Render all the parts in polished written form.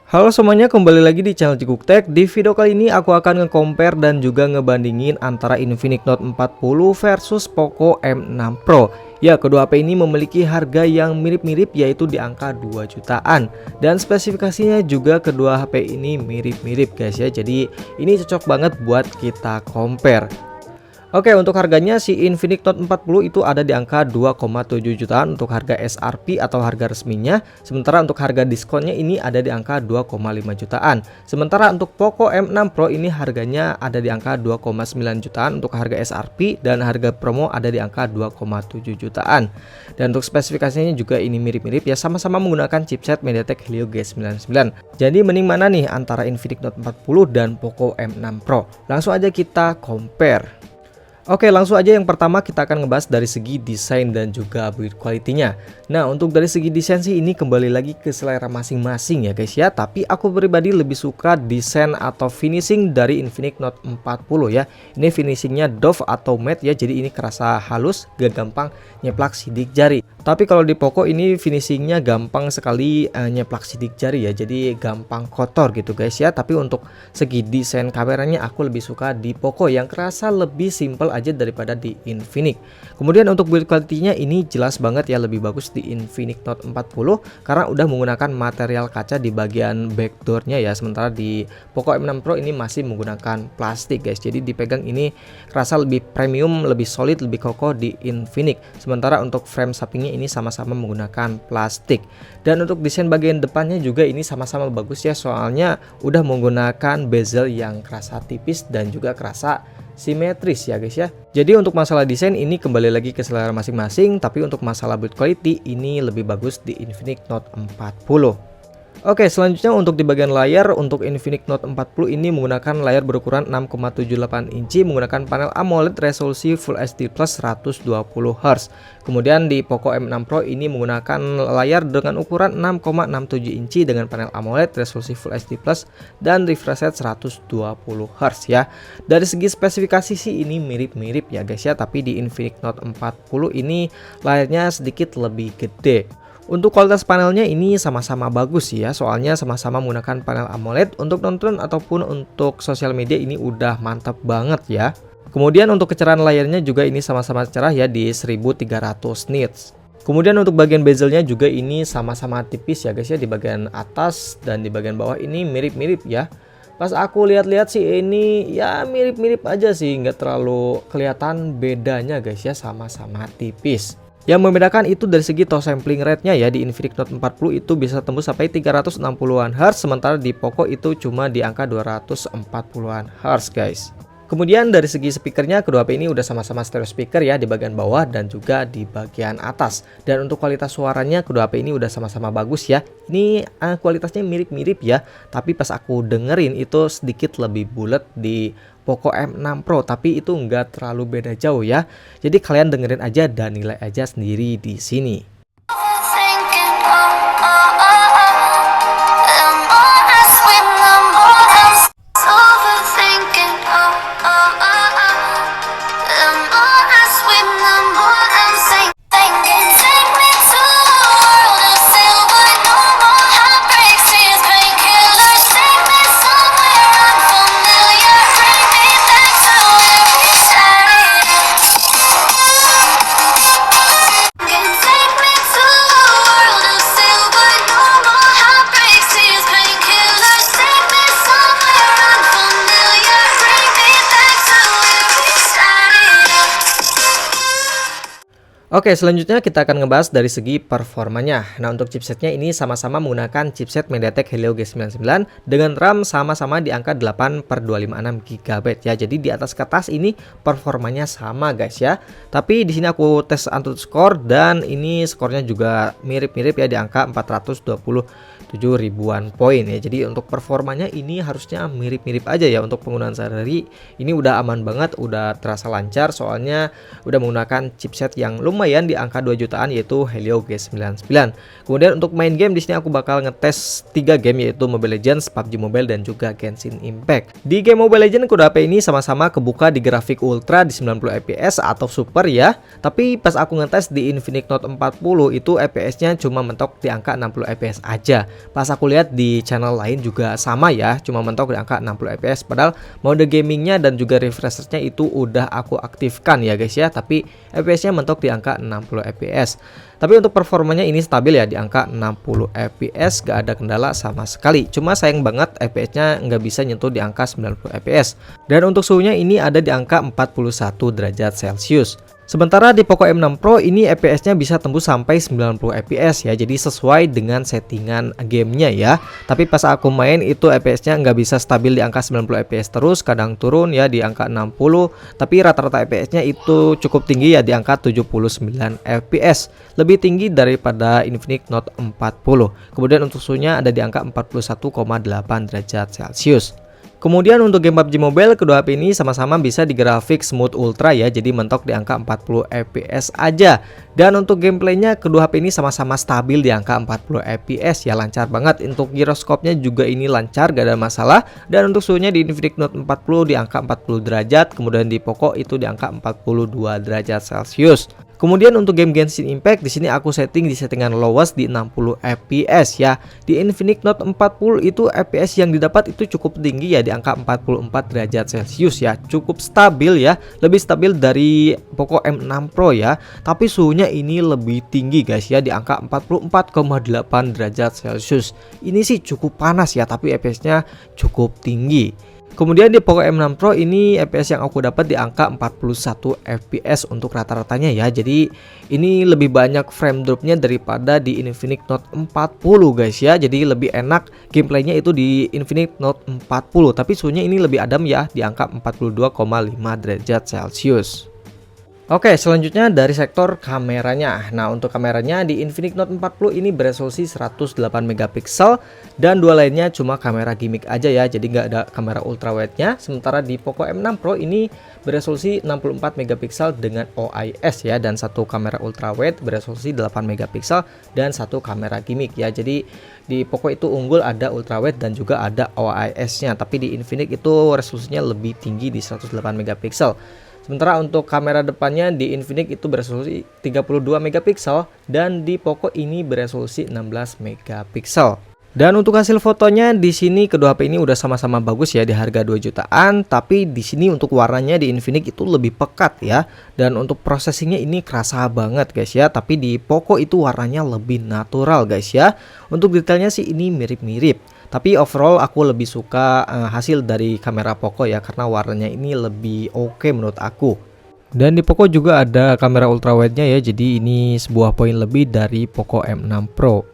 Halo semuanya, kembali lagi di channel Cikuk Tech. Di video kali ini aku akan nge-compare dan juga ngebandingin antara Infinix Note 40 versus Poco M6 Pro. Ya, kedua HP ini memiliki harga yang mirip-mirip, yaitu di angka 2 jutaan. Dan spesifikasinya juga kedua HP ini mirip-mirip guys ya. Jadi ini cocok banget buat kita compare. Oke, untuk harganya si Infinix Note 40 itu ada di angka 2,7 jutaan untuk harga SRP atau harga resminya. Sementara untuk harga diskonnya ini ada di angka 2,5 jutaan. Sementara untuk Poco M6 Pro ini harganya ada di angka 2,9 jutaan untuk harga SRP, dan harga promo ada di angka 2,7 jutaan. Dan untuk spesifikasinya juga ini mirip-mirip ya, sama-sama menggunakan chipset MediaTek Helio G99. Jadi mending mana nih antara Infinix Note 40 dan Poco M6 Pro? Langsung aja kita compare. Oke, langsung aja yang pertama kita akan ngebahas dari segi desain dan juga build quality-nya. Nah, untuk dari segi desain sih ini kembali lagi ke selera masing-masing ya guys ya. Tapi aku pribadi lebih suka desain atau finishing dari Infinix Note 40 ya. Ini finishingnya doff atau matte ya, jadi ini kerasa halus, gak gampang nyeplak sidik jari. Tapi kalau di Poco ini finishingnya gampang sekali nyeplak sidik jari ya, jadi gampang kotor gitu guys ya. Tapi untuk segi desain kameranya aku lebih suka di Poco yang kerasa lebih simple aja daripada di Infinix. Kemudian untuk build quality-nya ini jelas banget ya, lebih bagus di Infinix Note 40 karena udah menggunakan material kaca di bagian backdoor-nya ya. Sementara di Poco M6 Pro ini masih menggunakan plastik guys. Jadi dipegang ini kerasa lebih premium, lebih solid, lebih kokoh di Infinix. Sementara untuk frame sampingnya ini sama-sama menggunakan plastik. Dan untuk desain bagian depannya juga ini sama-sama bagus ya, soalnya udah menggunakan bezel yang kerasa tipis dan juga kerasa simetris ya guys ya. Jadi untuk masalah desain ini kembali lagi ke selera masing-masing, tapi untuk masalah build quality ini lebih bagus di Infinix Note 40. Oke, selanjutnya untuk di bagian layar, untuk Infinix Note 40 ini menggunakan layar berukuran 6,78 inci menggunakan panel AMOLED resolusi Full HD Plus 120Hz. Kemudian di Poco M6 Pro ini menggunakan layar dengan ukuran 6,67 inci dengan panel AMOLED resolusi Full HD Plus dan refresh rate 120Hz ya. Dari segi spesifikasi sih ini mirip-mirip ya guys ya, tapi di Infinix Note 40 ini layarnya sedikit lebih gede. Untuk kualitas panelnya ini sama-sama bagus ya, soalnya sama-sama menggunakan panel AMOLED. Untuk nonton ataupun untuk sosial media ini udah mantap banget ya. Kemudian untuk kecerahan layarnya juga ini sama-sama cerah ya di 1300 nits. Kemudian untuk bagian bezelnya juga ini sama-sama tipis ya guys ya, di bagian atas dan di bagian bawah ini mirip-mirip ya. Pas aku lihat-lihat sih ini ya mirip-mirip aja sih, nggak terlalu kelihatan bedanya guys ya, sama-sama tipis. Yang membedakan itu dari segi touch sampling rate-nya ya, di Infinix Note 40 itu bisa tembus sampai 360-an Hz, sementara di Poco itu cuma di angka 240-an Hz guys. Kemudian dari segi speakernya kedua HP ini udah sama-sama stereo speaker ya di bagian bawah dan juga di bagian atas. Dan untuk kualitas suaranya kedua HP ini udah sama-sama bagus ya. Ini kualitasnya mirip-mirip ya, tapi pas aku dengerin itu sedikit lebih bulat di Poco M6 Pro, tapi itu nggak terlalu beda jauh ya. Jadi kalian dengerin aja dan nilai aja sendiri di sini. Oke, selanjutnya kita akan ngebahas dari segi performanya. Nah, untuk chipsetnya ini sama-sama menggunakan chipset MediaTek Helio G99 dengan RAM sama-sama di angka 8/256 GB ya. Jadi di atas kertas ini performanya sama guys ya. Tapi di sini aku tes AnTuTu Score dan ini skornya juga mirip-mirip ya, di angka 427 ribuan poin ya. Jadi untuk performanya ini harusnya mirip-mirip aja ya. Untuk penggunaan sehari-hari ini udah aman banget, udah terasa lancar soalnya udah menggunakan chipset yang lumayan di angka 2 jutaan yaitu Helio G99. Kemudian untuk main game di sini aku bakal ngetes 3 game yaitu Mobile Legends, PUBG Mobile dan juga Genshin Impact. Di game Mobile Legends kedua HP ini sama-sama kebuka di grafik ultra di 90 fps atau super ya. Tapi pas aku ngetes di Infinix Note 40 itu fps-nya cuma mentok di angka 60 fps aja. pas aku lihat di channel lain juga sama ya, cuma mentok di angka 60 fps, padahal mode gamingnya dan juga refreshernya itu udah aku aktifkan ya guys ya, tapi fps nya mentok di angka 60 fps. Tapi untuk performanya ini stabil ya di angka 60 fps, gak ada kendala sama sekali. Cuma sayang banget fps nya nggak bisa nyentuh di angka 90 fps. Dan untuk suhunya ini ada di angka 41 derajat Celcius. Sementara di Poco M6 Pro ini fps-nya bisa tembus sampai 90 fps ya, jadi sesuai dengan settingan gamenya ya. Tapi pas aku main itu fps-nya nggak bisa stabil di angka 90 fps terus, kadang turun ya di angka 60. Tapi rata-rata fps-nya itu cukup tinggi ya di angka 79 fps, lebih tinggi daripada Infinix Note 40. Kemudian untuk suhunya ada di angka 41,8 derajat Celcius. Kemudian untuk game PUBG Mobile, kedua HP ini sama-sama bisa di grafik smooth ultra ya, jadi mentok di angka 40 fps aja. Dan untuk gameplaynya kedua HP ini sama-sama stabil di angka 40 fps ya, lancar banget. Untuk giroskopnya juga ini lancar, gak ada masalah. Dan untuk suhunya di Infinix Note 40 di angka 40 derajat, kemudian di Poco itu di angka 42 derajat Celcius. Kemudian untuk game Genshin Impact di sini aku setting di settingan lowest di 60 fps ya. Di Infinix Note 40 itu fps yang didapat itu cukup tinggi ya di angka 44 derajat Celcius ya. Cukup stabil ya, lebih stabil dari Poco M6 Pro ya. Tapi suhunya ini lebih tinggi guys ya di angka 44,8 derajat Celcius. Ini sih cukup panas ya, tapi fps-nya cukup tinggi. Kemudian di Poco M6 Pro ini fps yang aku dapat di angka 41 fps untuk rata-ratanya ya. Jadi ini lebih banyak frame dropnya daripada di Infinix Note 40 guys ya. Jadi lebih enak gameplaynya itu di Infinix Note 40. Tapi suhunya ini lebih adem ya di angka 42,5 derajat Celcius. Oke, selanjutnya dari sektor kameranya. Nah, untuk kameranya di Infinix Note 40 ini beresolusi 108 megapiksel dan dua lainnya cuma kamera gimmick aja ya, jadi nggak ada kamera ultrawide-nya. Sementara di Poco M6 Pro ini beresolusi 64 megapiksel dengan OIS ya, dan satu kamera ultrawide beresolusi 8 megapiksel dan satu kamera gimmick ya. Jadi di Poco itu unggul ada ultrawide dan juga ada OIS-nya, tapi di Infinix itu resolusinya lebih tinggi di 108 megapiksel. Sementara untuk kamera depannya di Infinix itu beresolusi 32 megapiksel dan di Poco ini beresolusi 16 megapiksel. Dan untuk hasil fotonya di sini kedua HP ini udah sama-sama bagus ya di harga 2 jutaan, tapi di sini untuk warnanya di Infinix itu lebih pekat ya. Dan untuk processingnya ini kerasa banget guys ya, tapi di Poco itu warnanya lebih natural guys ya. Untuk detailnya sih ini mirip-mirip. Tapi overall aku lebih suka hasil dari kamera Poco ya, karena warnanya ini lebih oke menurut aku. Dan di Poco juga ada kamera ultrawide-nya ya, jadi ini sebuah poin lebih dari Poco M6 Pro.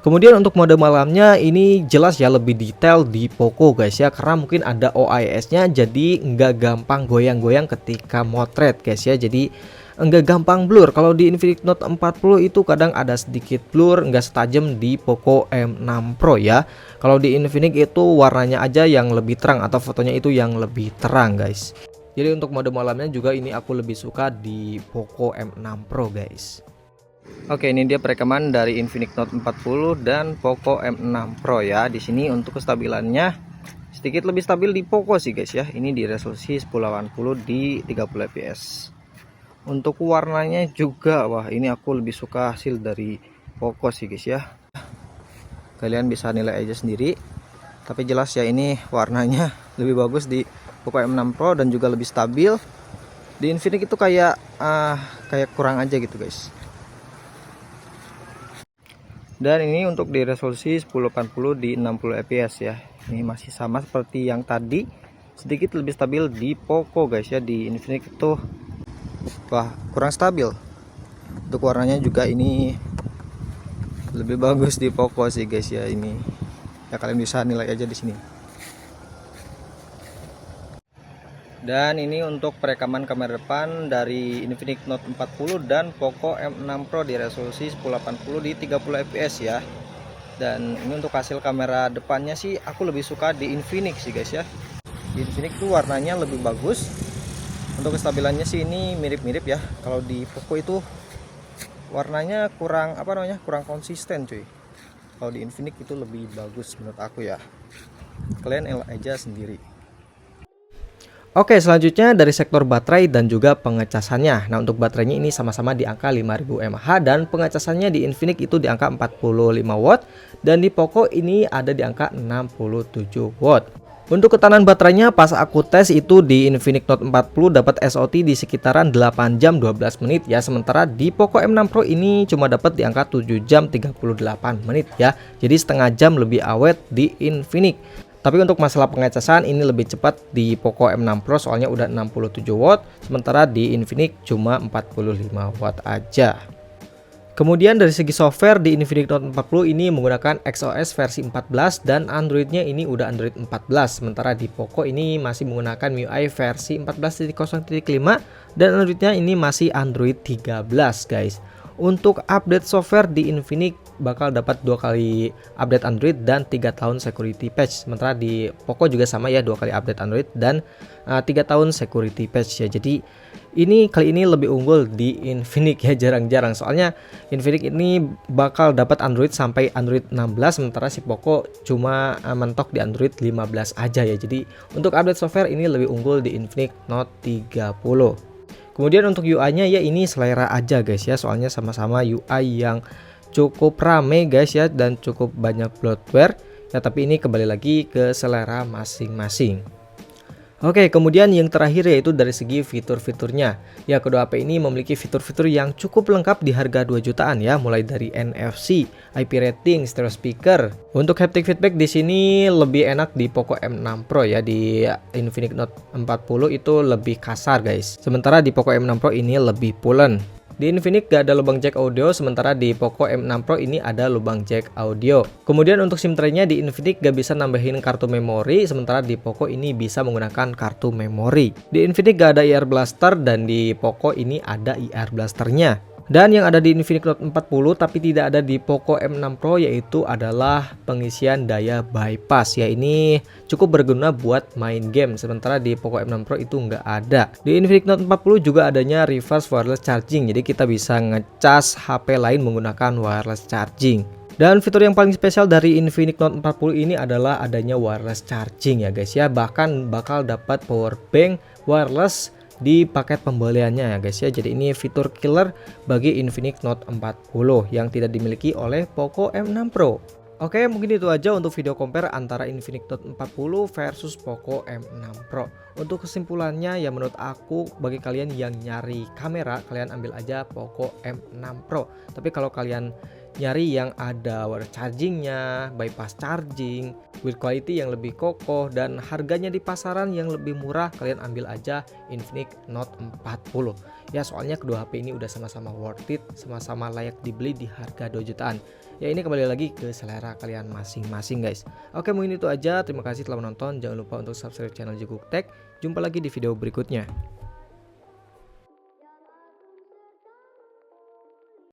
Kemudian untuk mode malamnya ini jelas ya lebih detail di Poco guys ya, karena mungkin ada OIS-nya jadi nggak gampang goyang-goyang ketika motret guys ya, jadi enggak gampang blur. Kalau di Infinix Note 40 itu kadang ada sedikit blur, enggak setajam di Poco M6 Pro ya. Kalau di Infinix itu warnanya aja yang lebih terang atau fotonya itu yang lebih terang guys. Jadi untuk mode malamnya juga ini aku lebih suka di Poco M6 Pro guys. Oke, ini dia perekaman dari Infinix Note 40 dan Poco M6 Pro ya. Di sini untuk kestabilannya sedikit lebih stabil di Poco sih guys ya. Ini di resolusi 1080 di 30 fps. Untuk warnanya juga, wah ini aku lebih suka hasil dari Poco sih guys ya. Kalian bisa nilai aja sendiri. Tapi jelas ya ini warnanya lebih bagus di Poco M6 Pro dan juga lebih stabil. Di Infinix itu kayak kurang aja gitu guys. Dan ini untuk di resolusi 1080 di 60 fps ya. Ini masih sama seperti yang tadi, sedikit lebih stabil di Poco guys ya. Di Infinix itu wah kurang stabil. Untuk warnanya juga ini lebih bagus di Poco sih guys ya. Ini ya kalian bisa nilai aja di sini. Dan ini untuk perekaman kamera depan dari Infinix Note 40 dan Poco M6 Pro di resolusi 1080 di 30 fps ya. Dan ini untuk hasil kamera depannya sih aku lebih suka di Infinix sih guys ya. Di Infinix tuh warnanya lebih bagus. Untuk kestabilannya sih ini mirip-mirip ya. Kalau di Poco itu warnanya kurang kurang konsisten cuy. Kalau di Infinix itu lebih bagus menurut aku ya. Kalian elak aja sendiri. Oke, selanjutnya dari sektor baterai dan juga pengecasannya. Nah, untuk baterainya ini sama-sama di angka 5000 mAh dan pengecasannya di Infinix itu di angka 45 watt dan di Poco ini ada di angka 67 watt. Untuk ketahanan baterainya pas aku tes itu di Infinix Note 40 dapat SOT di sekitaran 8 jam 12 menit ya, sementara di Poco M6 Pro ini cuma dapat di angka 7 jam 38 menit ya. Jadi setengah jam lebih awet di Infinix. Tapi untuk masalah pengecasan ini lebih cepat di Poco M6 Pro soalnya udah 67 watt, sementara di Infinix cuma 45 watt aja. Kemudian dari segi software di Infinix Note 40 ini menggunakan XOS versi 14 dan Androidnya ini udah Android 14, sementara di Poco ini masih menggunakan MIUI versi 14.0.5 dan Androidnya ini masih Android 13 guys. Untuk update software di Infinix bakal dapat 2 kali update Android dan 3 tahun security patch. Sementara di Poco juga sama ya, 2 kali update Android dan 3 tahun security patch ya. Jadi ini kali ini lebih unggul di Infinix ya, jarang-jarang. Soalnya Infinix ini bakal dapat Android sampai Android 16, sementara si Poco cuma mentok di Android 15 aja ya. Jadi untuk update software ini lebih unggul di Infinix Note 30. Kemudian untuk UI-nya ya ini selera aja guys ya, soalnya sama-sama UI yang cukup rame guys ya dan cukup banyak bloatware ya, tapi ini kembali lagi ke selera masing-masing. Oke, kemudian yang terakhir yaitu dari segi fitur-fiturnya. Ya, kedua HP ini memiliki fitur-fitur yang cukup lengkap di harga 2 jutaan ya, mulai dari NFC, IP rating, stereo speaker. Untuk haptic feedback di sini lebih enak di Poco M6 Pro ya, di Infinix Note 40 itu lebih kasar guys. Sementara di Poco M6 Pro ini lebih pulen. Di Infinix gak ada lubang jack audio, sementara di Poco M6 Pro ini ada lubang jack audio. Kemudian untuk SIM tray-nya di Infinix gak bisa nambahin kartu memori, sementara di Poco ini bisa menggunakan kartu memori. Di Infinix gak ada IR Blaster dan di Poco ini ada IR Blasternya. Dan yang ada di Infinix Note 40 tapi tidak ada di Poco M6 Pro yaitu adalah pengisian daya bypass ya, ini cukup berguna buat main game, sementara di Poco M6 Pro itu nggak ada. Di Infinix Note 40 juga adanya reverse wireless charging, jadi kita bisa ngecas HP lain menggunakan wireless charging. Dan fitur yang paling spesial dari Infinix Note 40 ini adalah adanya wireless charging ya guys ya, bahkan bakal dapat power bank wireless di paket pembeliannya ya guys ya. Jadi ini fitur killer bagi Infinix Note 40 yang tidak dimiliki oleh Poco M6 Pro. Oke, mungkin itu aja untuk video compare antara Infinix Note 40 versus Poco M6 Pro. Untuk kesimpulannya ya, menurut aku bagi kalian yang nyari kamera, kalian ambil aja Poco M6 Pro. Tapi kalau kalian nyari yang ada wireless chargingnya, bypass charging, build quality yang lebih kokoh dan harganya di pasaran yang lebih murah, kalian ambil aja Infinix Note 40 ya, soalnya kedua HP ini udah sama-sama worth it, sama-sama layak dibeli di harga 2 jutaan ya. Ini kembali lagi ke selera kalian masing-masing guys. Oke, mungkin itu aja, terima kasih telah menonton, jangan lupa untuk subscribe channel Jikuk Tech. Jumpa lagi di video berikutnya.